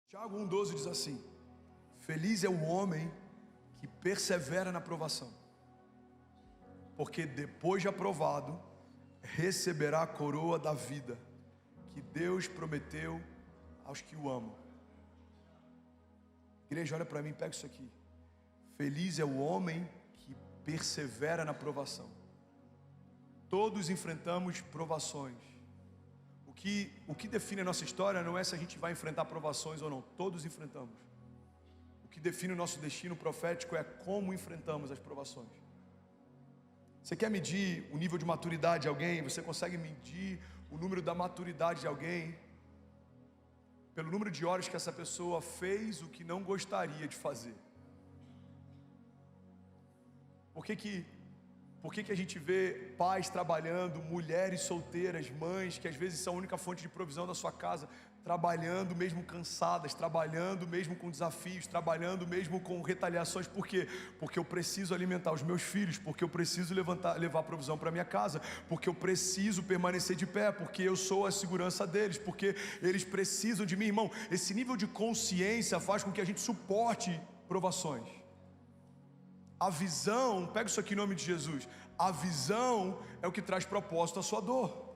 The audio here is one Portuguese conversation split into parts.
Tiago 1,12 diz assim: feliz é o homem que persevera na provação, porque depois de aprovado, receberá a coroa da vida, que Deus prometeu aos que o amam. Igreja, olha para mim, pega isso aqui. Feliz é o homem que persevera na provação. Todos enfrentamos provações. O que define a nossa história não é se a gente vai enfrentar provações ou não. Todos enfrentamos. O que define o nosso destino profético é como enfrentamos as provações. Você quer medir o nível de maturidade de alguém? Você consegue medir o número da maturidade de alguém pelo número de horas que essa pessoa fez o que não gostaria de fazer. Por que a gente vê pais trabalhando, mulheres solteiras, mães que às vezes são a única fonte de provisão da sua casa, trabalhando mesmo cansadas, trabalhando mesmo com desafios, trabalhando mesmo com retaliações? Por quê? Porque eu preciso alimentar os meus filhos, porque eu preciso levar provisão para minha casa, porque eu preciso permanecer de pé, porque eu sou a segurança deles, porque eles precisam de mim. Irmão, esse nível de consciência faz com que a gente suporte provações. A visão, pega isso aqui em nome de Jesus, a visão é o que traz propósito à sua dor.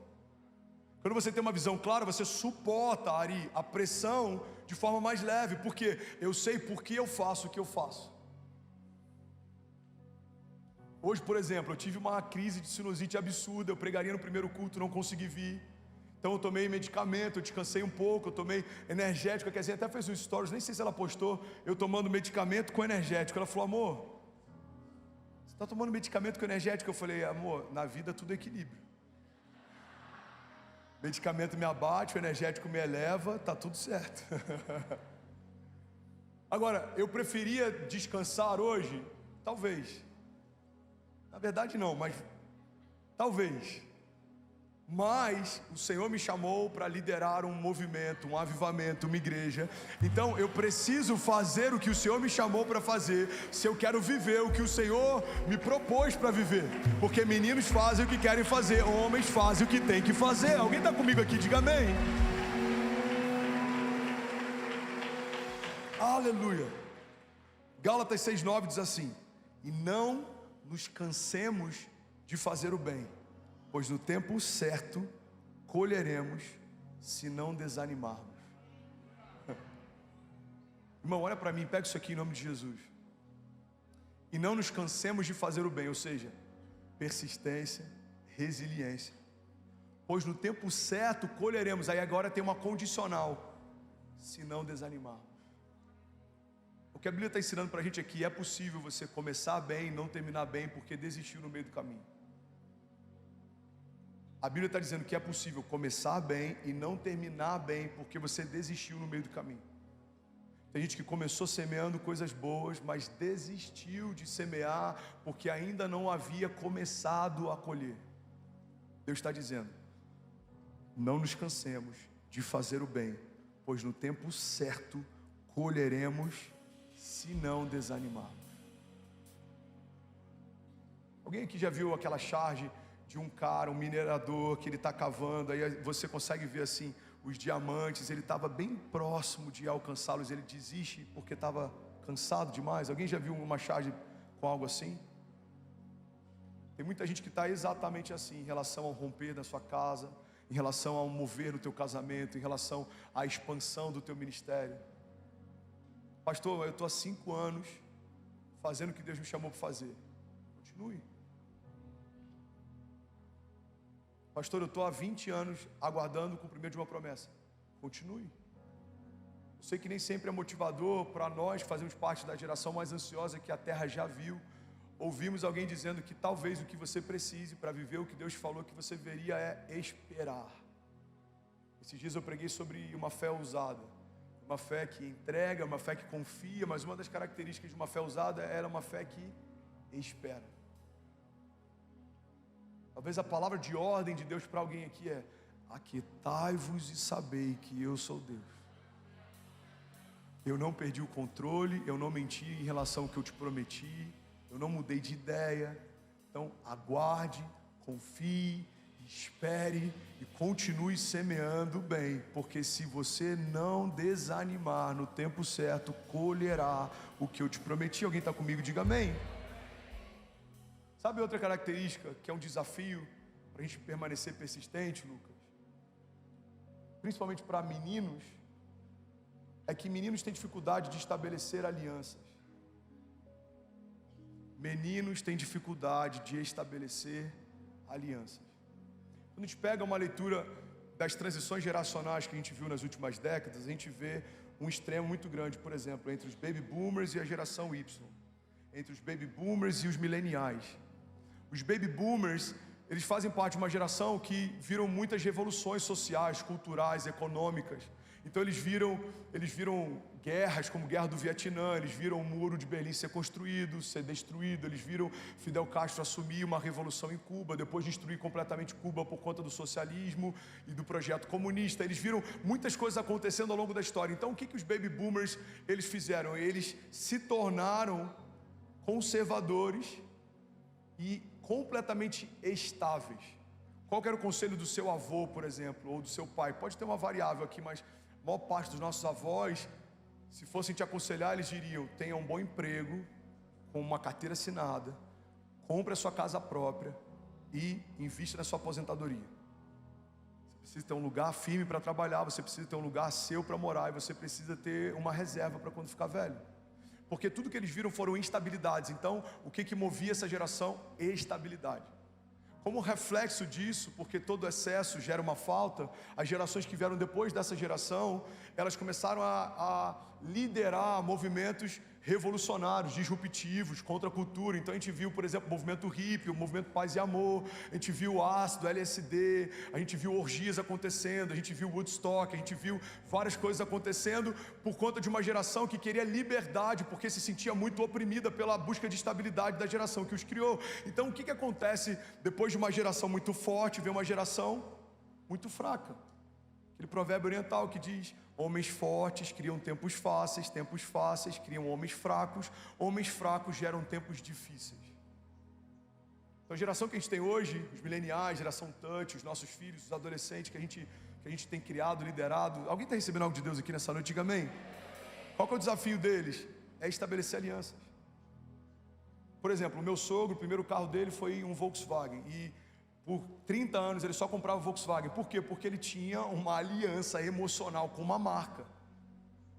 Quando você tem uma visão clara, você suporta, Ari, a pressão de forma mais leve, porque eu sei por que eu faço o que eu faço. Hoje, por exemplo, eu tive uma crise de sinusite absurda, eu pregaria no primeiro culto, não consegui vir. Então eu tomei medicamento, eu descansei um pouco, eu tomei energético, a Kezinha até fez um stories, nem sei se ela postou, eu tomando medicamento com energético. Ela falou: amor, você está tomando medicamento com energético? Eu falei: amor, na vida tudo é equilíbrio. Medicamento me abate, o energético me eleva, tá tudo certo. Agora, eu preferia descansar hoje? Talvez. Na verdade não, mas talvez. Mas o Senhor me chamou para liderar um movimento, um avivamento, uma igreja. Então eu preciso fazer o que o Senhor me chamou para fazer, se eu quero viver o que o Senhor me propôs para viver. Porque meninos fazem o que querem fazer, homens fazem o que tem que fazer. Alguém está comigo aqui? Diga amém. Aleluia. Gálatas 6,9 diz assim: e não nos cansemos de fazer o bem, pois no tempo certo colheremos, se não desanimarmos. Irmão, olha para mim, pega isso aqui em nome de Jesus. E não nos cansemos de fazer o bem, ou seja, persistência, resiliência, pois no tempo certo colheremos. Aí agora tem uma condicional: se não desanimarmos. O que a Bíblia está ensinando para a gente aqui: é possível você começar bem e não terminar bem porque desistiu no meio do caminho. A Bíblia está dizendo que é possível começar bem e não terminar bem porque você desistiu no meio do caminho. Tem gente que começou semeando coisas boas, mas desistiu de semear porque ainda não havia começado a colher. Deus está dizendo: não nos cansemos de fazer o bem, pois no tempo certo colheremos, se não desanimarmos. Alguém aqui já viu aquela charge de um cara, um minerador, que ele está cavando, aí você consegue ver assim os diamantes, ele estava bem próximo de alcançá-los, ele desiste porque estava cansado demais? Alguém já viu uma charge com algo assim? Tem muita gente que está exatamente assim, em relação ao romper da sua casa, em relação ao mover no teu casamento, em relação à expansão do teu ministério. Pastor, eu estou há 5 anos fazendo o que Deus me chamou para fazer. Continue. Pastor, eu estou há 20 anos aguardando o cumprimento de uma promessa. Continue. Eu sei que nem sempre é motivador para nós que fazemos parte da geração mais ansiosa que a terra já viu. Ouvimos alguém dizendo que talvez o que você precise para viver o que Deus falou que você veria é esperar. Esses dias eu preguei sobre uma fé ousada, uma fé que entrega, uma fé que confia, mas uma das características de uma fé ousada era uma fé que espera. Talvez a palavra de ordem de Deus para alguém aqui é: aquietai-vos e sabei que eu sou Deus. Eu não perdi o controle, eu não menti em relação ao que eu te prometi, eu não mudei de ideia. Então aguarde, confie, espere e continue semeando bem, porque se você não desanimar, no tempo certo colherá o que eu te prometi. Alguém está comigo? Diga amém. Sabe outra característica que é um desafio para a gente permanecer persistente, Lucas? Principalmente para meninos, é que meninos têm dificuldade de estabelecer alianças. Meninos têm dificuldade de estabelecer alianças. Quando a gente pega uma leitura das transições geracionais que a gente viu nas últimas décadas, a gente vê um extremo muito grande, por exemplo, entre os baby boomers e a geração Y, entre os baby boomers e os mileniais. Os baby boomers, eles fazem parte de uma geração que viram muitas revoluções sociais, culturais, econômicas. Então eles viram guerras como a Guerra do Vietnã, eles viram o Muro de Berlim ser construído, ser destruído, eles viram Fidel Castro assumir uma revolução em Cuba, depois destruir completamente Cuba por conta do socialismo e do projeto comunista. Eles viram muitas coisas acontecendo ao longo da história. Então o que os baby boomers eles fizeram? Eles se tornaram conservadores e completamente estáveis. Qual que era o conselho do seu avô, por exemplo, ou do seu pai? Pode ter uma variável aqui, mas a maior parte dos nossos avós, se fossem te aconselhar, eles diriam: tenha um bom emprego, com uma carteira assinada, compre a sua casa própria e invista na sua aposentadoria. Você precisa ter um lugar firme para trabalhar, você precisa ter um lugar seu para morar, e você precisa ter uma reserva para quando ficar velho. Porque tudo que eles viram foram instabilidades. Então, o que movia essa geração? Estabilidade. Como reflexo disso, porque todo excesso gera uma falta, as gerações que vieram depois dessa geração, elas começaram a liderar movimentos revolucionários, disruptivos, contra a cultura. Então a gente viu, por exemplo, o movimento hippie, o movimento Paz e Amor, a gente viu o ácido, LSD, a gente viu orgias acontecendo, a gente viu Woodstock, a gente viu várias coisas acontecendo por conta de uma geração que queria liberdade, porque se sentia muito oprimida pela busca de estabilidade da geração que os criou. Então o que acontece depois de uma geração muito forte, vem uma geração muito fraca? Aquele provérbio oriental que diz: homens fortes criam tempos fáceis criam homens fracos geram tempos difíceis. Então a geração que a gente tem hoje, os mileniais, geração touch, os nossos filhos, os adolescentes que a gente tem criado, liderado. Alguém está recebendo algo de Deus aqui nessa noite? Diga amém. Qual que é o desafio deles? É estabelecer alianças. Por exemplo, o meu sogro, o primeiro carro dele foi um Volkswagen, e por 30 anos ele só comprava Volkswagen. Por quê? Porque ele tinha uma aliança emocional com uma marca.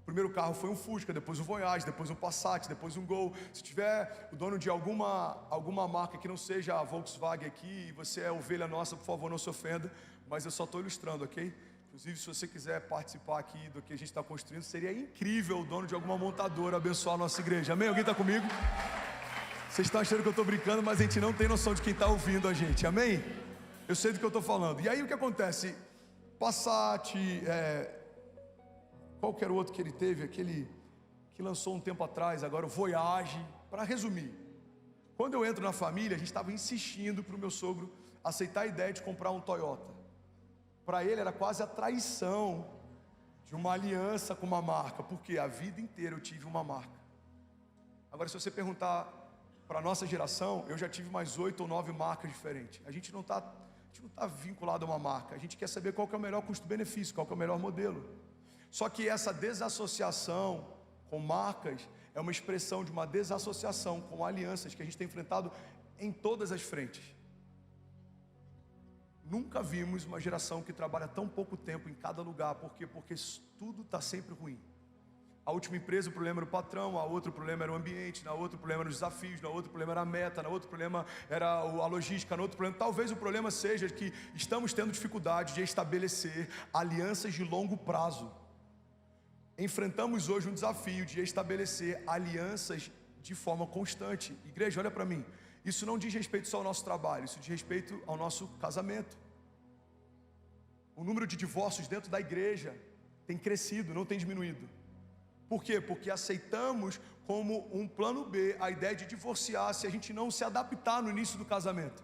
O primeiro carro foi um Fusca, depois um Voyage, depois um Passat, depois um Gol. Se tiver o dono de alguma marca que não seja a Volkswagen aqui, e você é ovelha nossa, por favor, não se ofenda, mas eu só estou ilustrando, ok? Inclusive, se você quiser participar aqui do que a gente está construindo, seria incrível o dono de alguma montadora abençoar a nossa igreja. Amém? Alguém está comigo? Vocês estão achando que eu estou brincando, mas a gente não tem noção de quem está ouvindo a gente, amém? Eu sei do que eu estou falando. E aí o que acontece? Passat, qual que era o outro que ele teve? Aquele que lançou um tempo atrás, agora o Voyage. Para resumir, quando eu entro na família, a gente estava insistindo para o meu sogro aceitar a ideia de comprar um Toyota. Para ele era quase a traição de uma aliança com uma marca, porque a vida inteira eu tive uma marca. Agora, se você perguntar para a nossa geração, eu já tive mais 8 ou 9 marcas diferentes. A gente não está vinculado a uma marca. A gente quer saber qual que é o melhor custo-benefício, qual que é o melhor modelo. Só que essa desassociação com marcas é uma expressão de uma desassociação com alianças que a gente tem enfrentado em todas as frentes. Nunca vimos uma geração que trabalha tão pouco tempo em cada lugar. Por quê? Porque tudo está sempre ruim. A última empresa, o problema era o patrão, a outro problema era o ambiente, na outro problema eram os desafios, na outro problema era a meta, na outro problema era a logística, na outro problema... Talvez o problema seja que estamos tendo dificuldade de estabelecer alianças de longo prazo. Enfrentamos hoje um desafio de estabelecer alianças de forma constante. Igreja, olha para mim, isso não diz respeito só ao nosso trabalho, isso diz respeito ao nosso casamento. O número de divórcios dentro da igreja tem crescido, não tem diminuído. Por quê? Porque aceitamos como um plano B a ideia de divorciar se a gente não se adaptar no início do casamento.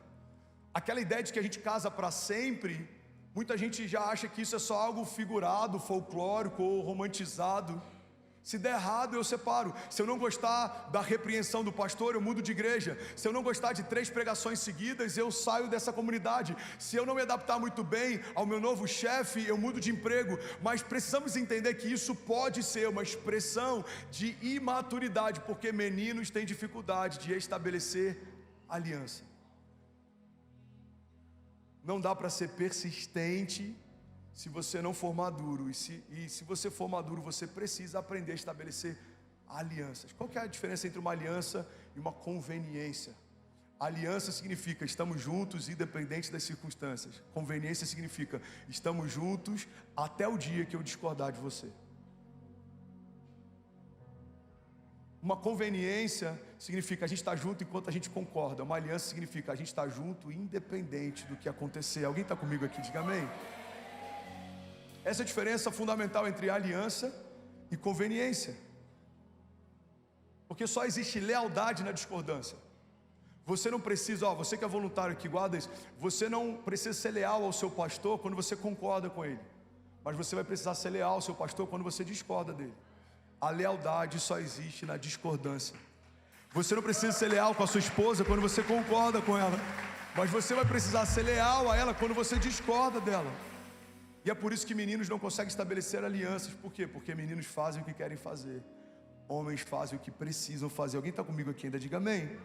Aquela ideia de que a gente casa para sempre, muita gente já acha que isso é só algo figurado, folclórico ou romantizado. Se der errado, eu separo. Se eu não gostar da repreensão do pastor, eu mudo de igreja. Se eu não gostar de 3 pregações seguidas, eu saio dessa comunidade. Se eu não me adaptar muito bem ao meu novo chefe, eu mudo de emprego. Mas precisamos entender que isso pode ser uma expressão de imaturidade, porque meninos têm dificuldade de estabelecer aliança. Não dá para ser persistente se você não for maduro, e se você for maduro, você precisa aprender a estabelecer alianças. Qual que é a diferença entre uma aliança e uma conveniência? Aliança significa estamos juntos independente das circunstâncias. Conveniência significa estamos juntos até o dia que eu discordar de você. Uma conveniência significa a gente está junto enquanto a gente concorda. Uma aliança significa a gente está junto independente do que acontecer. Alguém está comigo aqui? Diga amém. Essa é a diferença fundamental entre aliança e conveniência. Porque só existe lealdade na discordância. Você não precisa, você que é voluntário aqui, guarda isso. Você não precisa ser leal ao seu pastor quando você concorda com ele. Mas você vai precisar ser leal ao seu pastor quando você discorda dele. A lealdade só existe na discordância. Você não precisa ser leal com a sua esposa quando você concorda com ela. Mas você vai precisar ser leal a ela quando você discorda dela. E é por isso que meninos não conseguem estabelecer alianças. Por quê? Porque meninos fazem o que querem fazer. Homens fazem o que precisam fazer. Alguém está comigo aqui ainda? Diga amém.